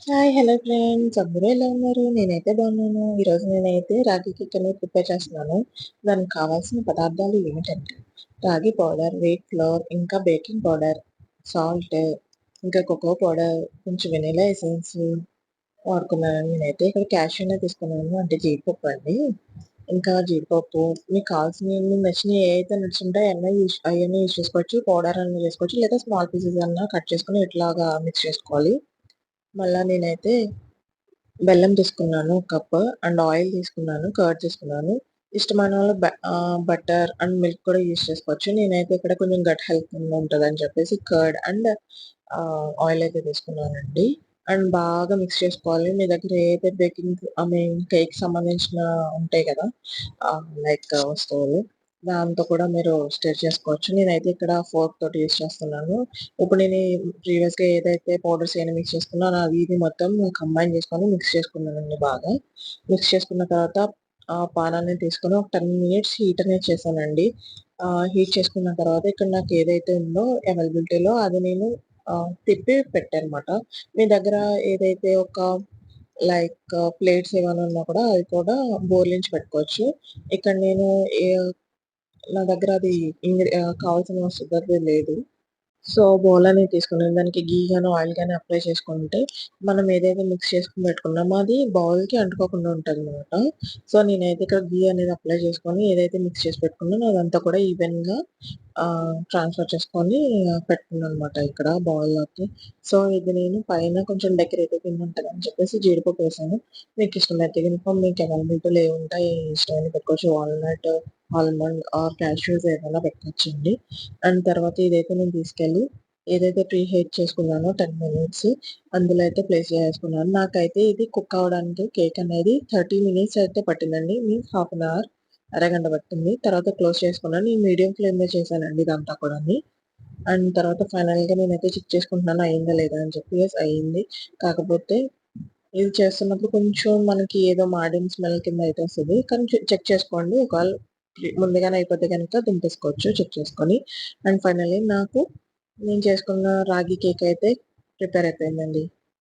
Hello friends. అందరూ ఎలా ఉన్నారు? నేనైతే బాగున్నాను. ఈరోజు నేనైతే రాగి కేక్ అనేది ప్రిపేర్ చేస్తున్నాను. దానికి కావాల్సిన పదార్థాలు ఏమిటంటే, రాగి పౌడర్, వీట్ ఫ్లోర్, ఇంకా బేకింగ్ పౌడర్, సాల్ట్, ఇంకా కోకో పౌడర్, కొంచెం వెనిల్లా ఎసెన్స్ వాడుకున్నాను. నేనైతే ఇక్కడ క్యాష్యూ నట్ తీసుకున్నాను. అంటే జీడిపప్పు అండి. ఇంకా జీడిపప్పు మీకు కావాల్సినవి మీకు నచ్చినవి ఏవైతే నట్స్ ఉంటాయో అయన్నీ యూజ్ చేసుకోవచ్చు. పౌడర్ అన్నా చేసుకోవచ్చు. లేదా స్మాల్ పీసెస్ అన్నా కట్ చేసుకొని ఇట్లాగా మిక్స్ చేసుకోవాలి. మళ్ళా నేనైతే బెల్లం తీసుకున్నాను ఒక కప్ అండ్ ఆయిల్ తీసుకున్నాను, కర్డ్ తీసుకున్నాను. ఇష్టమైన వాళ్ళు బటర్ అండ్ మిల్క్ కూడా యూజ్ చేసుకోవచ్చు. నేనైతే ఇక్కడ కొంచెం గట్ హెల్త్ ఉంటదని చెప్పేసి కర్డ్ అండ్ ఆయిల్ అయితే తీసుకున్నానండి. అండ్ బాగా మిక్స్ చేసుకోవాలి. మీ దగ్గర ఏదైతే కేక్‌కి సంబంధించిన ఉంటాయి కదా! లైక్ వస్తువులు దాంతో కూడా మీరు స్టిర్ చేసుకోవచ్చు. నేనైతే ఇక్కడ ఫోర్క్ తోటి యూజ్ చేస్తున్నాను. ఇప్పుడు నేను ప్రీవియస్‌గా ఏదైతే పౌడర్స్ అయన్నీ మిక్స్ చేసుకున్నానో అవి ఇవి మొత్తం కంబైన్ చేసుకొని మిక్స్ చేసుకున్నానండి బాగా. మిక్స్ చేసుకున్న తర్వాత ఆ పానాన్ని తీసుకొని ఒక 10 మినిట్స్ హీట్ అనేది చేశానండి. హీట్ చేసుకున్న తర్వాత ఇక్కడ నాకు ఏదైతే ఉందో అవైలబిలిటీలో అది నేను తిప్పి పెట్టానమాట. మీ దగ్గర ఏదైతే ఒక లైక్ ప్లేట్స్ ఏమైనా ఉన్నా కూడా అవి కూడా బోర్లించి పెట్టుకోవచ్చు. ఇక్కడ నేను ఏ నా దగ్గర అది కావాల్సిన వస్తువు లేదు. సో, బౌల్ అనేది తీసుకున్నాను. దానికి ఘీ గాని, ఆయిల్ గాని అప్లై చేసుకుంటే, మనం ఏదైతే మిక్స్ చేసుకొని పెట్టుకున్నామో అది బౌల్‌కి అంటుకోకుండా ఉంటదనమాట. సో, నేనైతే ఇక్కడ ఘీ అనేది అప్లై చేసుకొని, ఏదైతే మిక్స్ చేసి పెట్టుకున్నానో అదంతా కూడా ఈవెన్‌గా ట్రాన్స్‌ఫర్ చేసుకొని పెట్టుకున్నాననమాట ఇక్కడ బౌల్‌లోకి. సో, ఇది నేను పైన కొంచెం డెకరేటివ్ కింద ఉంటదని చెప్పేసి జీడిపప్పు వేసాను. మీకిష్టమైతే గనుక మీకు అవైలబిలిటీలో ఏవుంటాయి ఇష్టమైనవి పెట్టుకోవచ్చు. వాల్‌నట్, ఆల్మండ్ ఆర్ కాష్యూస్ ఏదైనా పెట్టుకోవచ్చండి. అండ్ తర్వాత ఇదైతే నేను తీసుకెళ్ళి ఏదైతే ప్రీ హీట్ చేసుకున్నానో 10 మినిట్స్ అందులో అయితే ప్లేస్ చేసేసుకున్నాను. నాకైతే ఇది కుక్ అవ్వడానికి కేక్ అనేది 30 మినిట్స్ అయితే పట్టిందండి. మీన్స్ హాఫ్ అన్ అవర్ అరగంట పట్టింది. తర్వాత క్లోజ్ చేసుకున్నాను. నేను మీడియం ఫ్లేమ్‌లో చేశానండి ఇదంతా కూడాని. అండ్ తర్వాత ఫైనల్‌గా నేనైతే చెక్ చేసుకుంటున్నాను అయిందా లేదా అని చెప్పి. యెస్ అయింది. కాకపోతే ఇది చేస్తున్నప్పుడు కొంచెం మనకి ఏదో మాడిన స్మెల్ కింద అయితే వస్తది. కానీ చెక్ చేసుకోండి. ఒకవేళ ముందుగానే అయిపోతే గనుక దింపేసుకోవచ్చు చెక్ చేసుకొని. అండ్ ఫైనల్లీ నేను చేసుకున్న రాగి కేక్ అయితే ప్రిపేర్ అయిపోయిందండి.